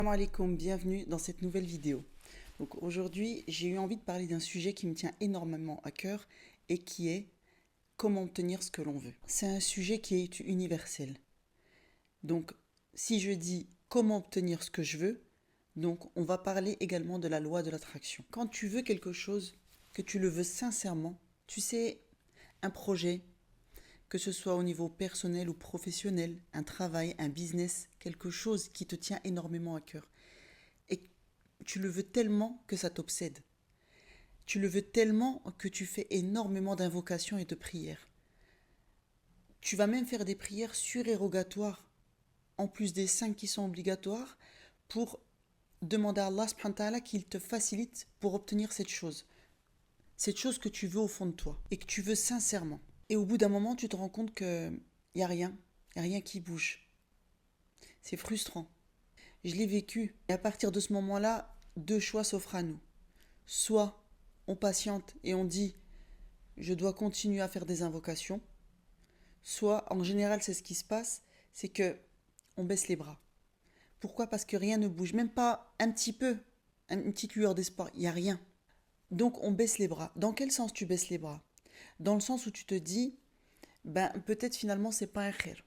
Salam alaikum, bienvenue dans cette nouvelle vidéo. Donc aujourd'hui, j'ai eu envie de parler d'un sujet qui me tient énormément à cœur et qui est comment obtenir ce que l'on veut. C'est un sujet qui est universel. Donc si je dis comment obtenir ce que je veux, donc on va parler également de la loi de l'attraction. Quand tu veux quelque chose, que tu le veux sincèrement, tu sais, un projet, que ce soit au niveau personnel ou professionnel, un travail, un business, quelque chose qui te tient énormément à cœur. Et tu le veux tellement que ça t'obsède. Tu le veux tellement que tu fais énormément d'invocations et de prières. Tu vas même faire des prières surérogatoires, en plus des 5 qui sont obligatoires, pour demander à Allah subhanahu wa ta'ala qu'il te facilite pour obtenir cette chose. Cette chose que tu veux au fond de toi et que tu veux sincèrement. Et au bout d'un moment, tu te rends compte qu'il n'y a rien. Il n'y a rien qui bouge. C'est frustrant. Je l'ai vécu. Et à partir de ce moment-là, 2 choix s'offrent à nous. Soit on patiente et on dit je dois continuer à faire des invocations. Soit, en général, c'est ce qui se passe, c'est que on baisse les bras. Pourquoi ? Parce que rien ne bouge, même pas un petit peu, une petite lueur d'espoir, il n'y a rien. Donc on baisse les bras. Dans quel sens tu baisses les bras ? Dans le sens où tu te dis, peut-être finalement c'est pas un khair.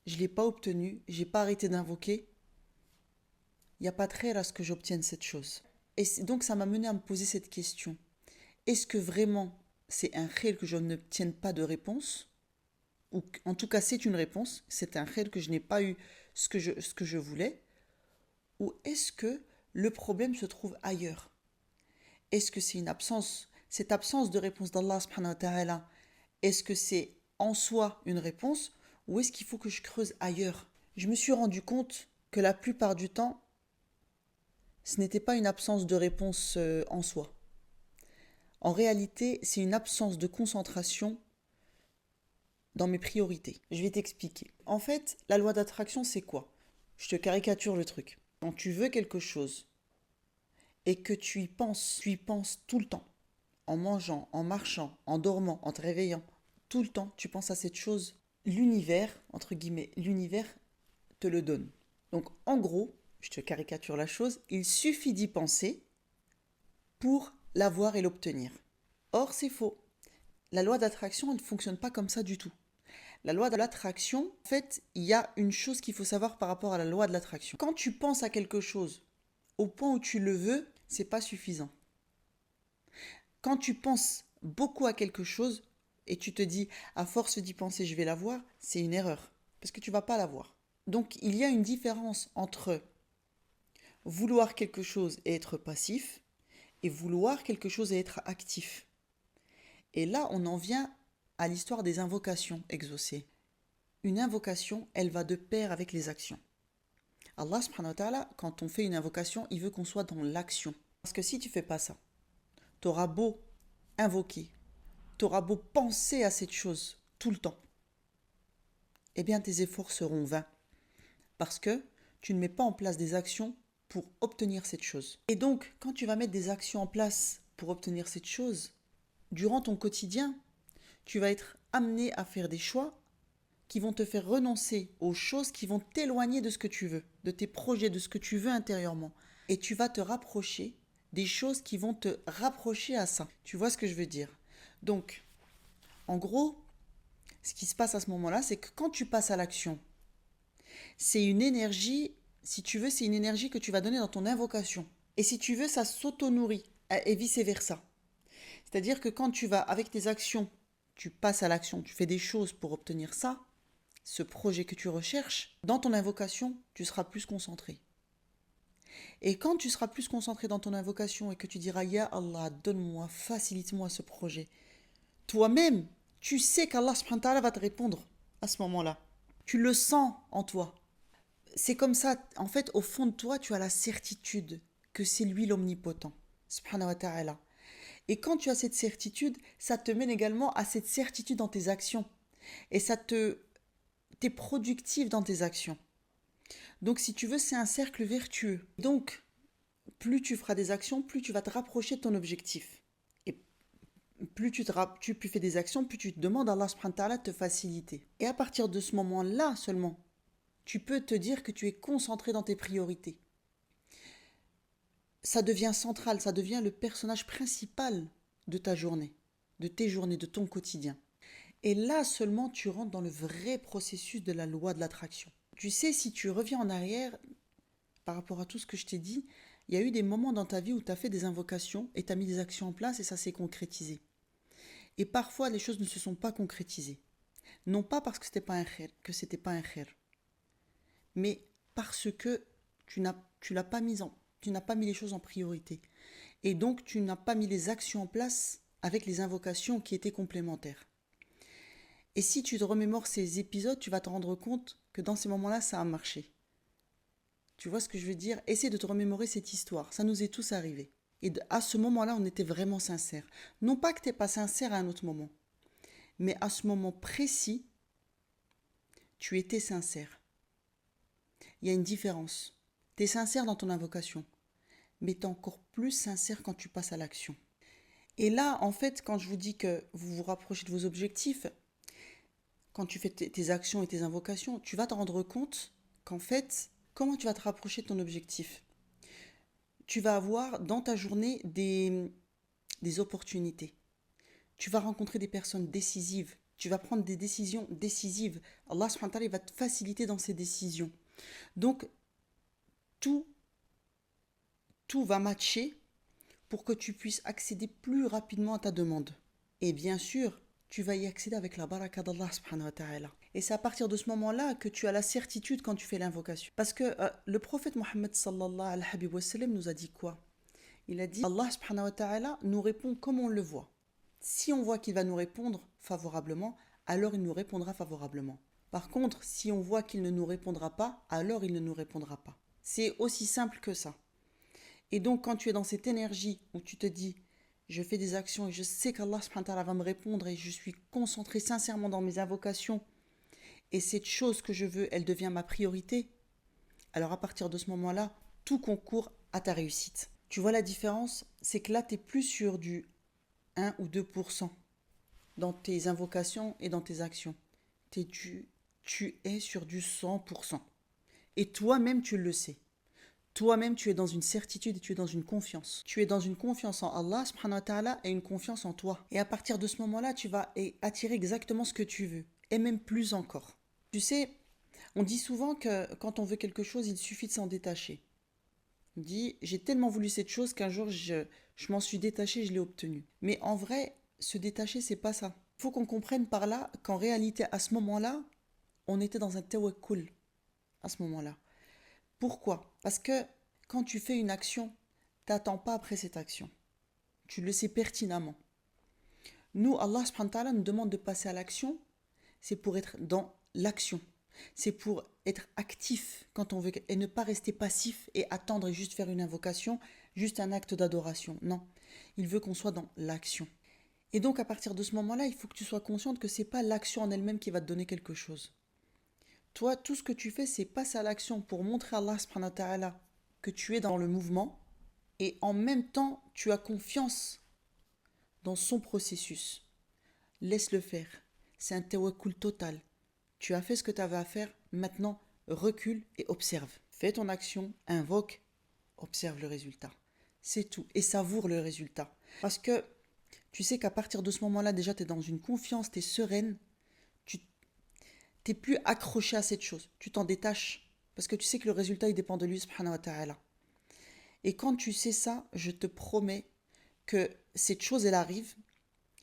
Je ne l'ai pas obtenu, j'ai pas arrêté d'invoquer. Il n'y a pas de khair à ce que j'obtienne cette chose. Et donc ça m'a mené à me poser cette question. Est-ce que vraiment c'est un khair que je n'obtienne pas de réponse ? Ou en tout cas c'est une réponse, c'est un khair que je n'ai pas eu ce que je voulais ? Ou est-ce que le problème se trouve ailleurs ? Est-ce que c'est cette absence de réponse d'Allah subhanahu wa ta'ala, est-ce que c'est en soi une réponse ou est-ce qu'il faut que je creuse ailleurs ? Je me suis rendu compte que la plupart du temps, ce n'était pas une absence de réponse en soi. En réalité, c'est une absence de concentration dans mes priorités. Je vais t'expliquer. En fait, la loi d'attraction, c'est quoi ? Je te caricature le truc. Quand tu veux quelque chose et que tu y penses tout le temps, en mangeant, en marchant, en dormant, en te réveillant, tout le temps, tu penses à cette chose, l'univers, entre guillemets, l'univers te le donne. Donc en gros, je te caricature la chose, il suffit d'y penser pour l'avoir et l'obtenir. Or, c'est faux. La loi d'attraction, elle ne fonctionne pas comme ça du tout. La loi de l'attraction, en fait, il y a une chose qu'il faut savoir par rapport à la loi de l'attraction. Quand tu penses à quelque chose au point où tu le veux, c'est pas suffisant. Quand tu penses beaucoup à quelque chose et tu te dis à force d'y penser je vais l'avoir, c'est une erreur parce que tu vas pas l'avoir. Donc il y a une différence entre vouloir quelque chose et être passif et vouloir quelque chose et être actif. Et là, on en vient à l'histoire des invocations exaucées. Une invocation, elle va de pair avec les actions. Allah subhanahu wa ta'ala, quand on fait une invocation, il veut qu'on soit dans l'action. Parce que si tu fais pas ça, tu auras beau invoquer, tu auras beau penser à cette chose tout le temps, eh bien tes efforts seront vains. Parce que tu ne mets pas en place des actions pour obtenir cette chose. Et donc, quand tu vas mettre des actions en place pour obtenir cette chose, durant ton quotidien, tu vas être amené à faire des choix qui vont te faire renoncer aux choses qui vont t'éloigner de ce que tu veux, de tes projets, de ce que tu veux intérieurement. Et tu vas te rapprocher des choses qui vont te rapprocher à ça. Tu vois ce que je veux dire ? Donc, en gros, ce qui se passe à ce moment-là, c'est que quand tu passes à l'action, c'est une énergie, si tu veux, c'est une énergie que tu vas donner dans ton invocation. Et si tu veux, ça s'auto-nourrit et vice-versa. C'est-à-dire que quand tu vas, avec tes actions, tu passes à l'action, tu fais des choses pour obtenir ça, ce projet que tu recherches, dans ton invocation, tu seras plus concentré. Et quand tu seras plus concentré dans ton invocation et que tu diras « Ya Allah, donne-moi, facilite-moi ce projet », toi-même, tu sais qu'Allah subhanahu wa ta'ala va te répondre à ce moment-là. Tu le sens en toi. C'est comme ça, en fait, au fond de toi, tu as la certitude que c'est lui l'omnipotent, subhanahu wa ta'ala. Et quand tu as cette certitude, ça te mène également à cette certitude dans tes actions. Et t'es productif dans tes actions. Donc, si tu veux, c'est un cercle vertueux. Donc, plus tu feras des actions, plus tu vas te rapprocher de ton objectif. Et plus tu fais des actions, plus tu te demandes à Allah subhanahu wa ta'ala de te faciliter. Et à partir de ce moment-là seulement, tu peux te dire que tu es concentré dans tes priorités. ça devient central, ça devient le personnage principal de ta journée, de tes journées, de ton quotidien. Et là seulement tu rentres dans le vrai processus de la loi de l'attraction. Tu sais, si tu reviens en arrière par rapport à tout ce que je t'ai dit, il y a eu des moments dans ta vie où tu as fait des invocations et tu as mis des actions en place et ça s'est concrétisé. Et parfois les choses ne se sont pas concrétisées. Non pas parce que c'était pas un khair, mais parce que tu n'as pas mis les choses en priorité. Et donc tu n'as pas mis les actions en place avec les invocations qui étaient complémentaires. Et si tu te remémores ces épisodes, tu vas te rendre compte que dans ces moments-là, ça a marché. Tu vois ce que je veux dire? Essaie de te remémorer cette histoire. Ça nous est tous arrivé. Et à ce moment-là, on était vraiment sincères. Non pas que tu n'es pas sincère à un autre moment, mais à ce moment précis, tu étais sincère. Il y a une différence. Tu es sincère dans ton invocation, mais tu es encore plus sincère quand tu passes à l'action. Et là, en fait, quand je vous dis que vous vous rapprochez de vos objectifs, quand tu fais tes actions et tes invocations, tu vas te rendre compte qu'en fait, comment tu vas te rapprocher de ton objectif? Tu vas avoir dans ta journée des opportunités. Tu vas rencontrer des personnes décisives. Tu vas prendre des décisions décisives. Allah subhanahu wa ta'ala va te faciliter dans ces décisions. Donc, tout, tout va matcher pour que tu puisses accéder plus rapidement à ta demande. Et bien sûr, tu vas y accéder avec la baraka d'Allah subhanahu wa ta'ala. Et c'est à partir de ce moment-là que tu as la certitude quand tu fais l'invocation. Parce que le prophète Mohammed sallallahu alayhi wa sallam nous a dit quoi? Il a dit Allah subhanahu wa ta'ala nous répond comme on le voit. Si on voit qu'il va nous répondre favorablement, alors il nous répondra favorablement. Par contre, si on voit qu'il ne nous répondra pas, alors il ne nous répondra pas. C'est aussi simple que ça. Et donc quand tu es dans cette énergie où tu te dis je fais des actions et je sais qu'Allah subhanahu wa ta'ala va me répondre et je suis concentré sincèrement dans mes invocations et cette chose que je veux, elle devient ma priorité, alors à partir de ce moment-là, tout concourt à ta réussite. Tu vois la différence? C'est que là, tu n'es plus sur du 1 ou 2% dans tes invocations et dans tes actions. Tu es sur du 100%. Et toi-même, tu le sais. Toi-même, tu es dans une certitude et tu es dans une confiance. Tu es dans une confiance en Allah subhanahu wa ta'ala et une confiance en toi. Et à partir de ce moment-là, tu vas attirer exactement ce que tu veux. Et même plus encore. Tu sais, on dit souvent que quand on veut quelque chose, il suffit de s'en détacher. On dit, j'ai tellement voulu cette chose qu'un jour, je m'en suis détaché, je l'ai obtenue. Mais en vrai, se détacher, c'est pas ça. Il faut qu'on comprenne par là qu'en réalité, à ce moment-là, on était dans un tawakkul. À ce moment-là. Pourquoi? Parce que quand tu fais une action, t'attends pas après cette action. Tu le sais pertinemment. Nous, Allah subhanahu wa ta'ala nous demande de passer à l'action, c'est pour être dans l'action. C'est pour être actif quand on veut et ne pas rester passif et attendre et juste faire une invocation, juste un acte d'adoration. Non, il veut qu'on soit dans l'action. Et donc à partir de ce moment-là, il faut que tu sois consciente que c'est pas l'action en elle-même qui va te donner quelque chose. Toi, tout ce que tu fais, c'est passer à l'action pour montrer à Allah subhanahu wa ta'ala que tu es dans le mouvement et en même temps, tu as confiance dans son processus. Laisse-le faire. C'est un tawakkul total. Tu as fait ce que tu avais à faire, maintenant recule et observe. Fais ton action, invoque, observe le résultat. C'est tout. Et savoure le résultat. Parce que tu sais qu'à partir de ce moment-là, déjà, tu es dans une confiance, tu es sereine, tu n'es plus accroché à cette chose. Tu t'en détaches. Parce que tu sais que le résultat, il dépend de lui, subhanahu wa ta'ala. Et quand tu sais ça, je te promets que cette chose, elle arrive,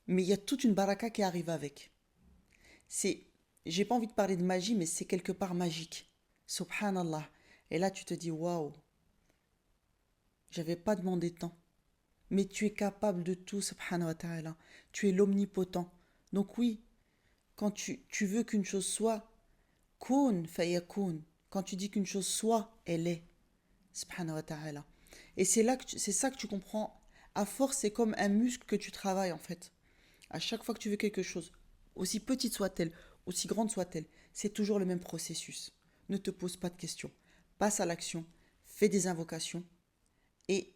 mais il y a toute une baraka qui arrive avec. J'ai pas envie de parler de magie, mais c'est quelque part magique. Subhanallah. Et là, tu te dis, waouh, j'avais pas demandé tant. Mais tu es capable de tout, subhanahu wa ta'ala. Tu es l'omnipotent. Donc oui, quand tu veux qu'une chose soit, kun fayakun. Quand tu dis qu'une chose soit, elle est. Subhanahu wa ta'ala. Et c'est ça que tu comprends. À force, c'est comme un muscle que tu travailles en fait. À chaque fois que tu veux quelque chose, aussi petite soit-elle, aussi grande soit-elle, c'est toujours le même processus. Ne te pose pas de questions. Passe à l'action, fais des invocations et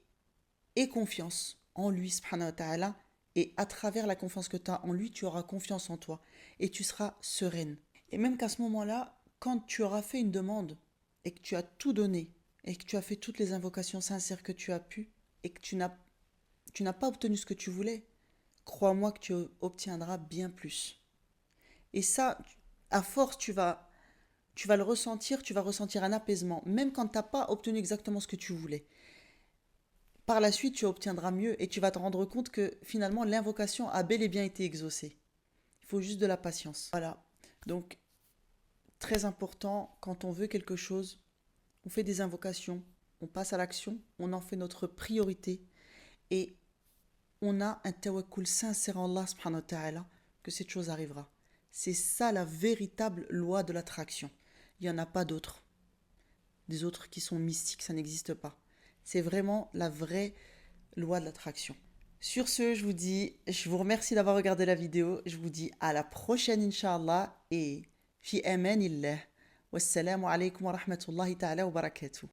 aie confiance en lui, subhanahu wa ta'ala. Et à travers la confiance que tu as en lui, tu auras confiance en toi et tu seras sereine. Et même qu'à ce moment-là, quand tu auras fait une demande et que tu as tout donné, et que tu as fait toutes les invocations sincères que tu as pu et que tu n'as pas obtenu ce que tu voulais, crois-moi que tu obtiendras bien plus. Et ça, à force, tu vas le ressentir, tu vas ressentir un apaisement, même quand tu n'as pas obtenu exactement ce que tu voulais. Par la suite, tu obtiendras mieux et tu vas te rendre compte que finalement, l'invocation a bel et bien été exaucée. Il faut juste de la patience. Voilà. Donc, très important, quand on veut quelque chose, on fait des invocations, on passe à l'action, on en fait notre priorité et on a un tawakkul sincère en Allah subhanahu wa ta'ala que cette chose arrivera. C'est ça la véritable loi de l'attraction. Il n'y en a pas d'autres. Des autres qui sont mystiques, ça n'existe pas. C'est vraiment la vraie loi de l'attraction. Sur ce, je vous remercie d'avoir regardé la vidéo. Je vous dis à la prochaine, Inch'Allah, et fi amanillah. Wassalamu alaikum wa rahmatullahi ta'ala wa barakatuh.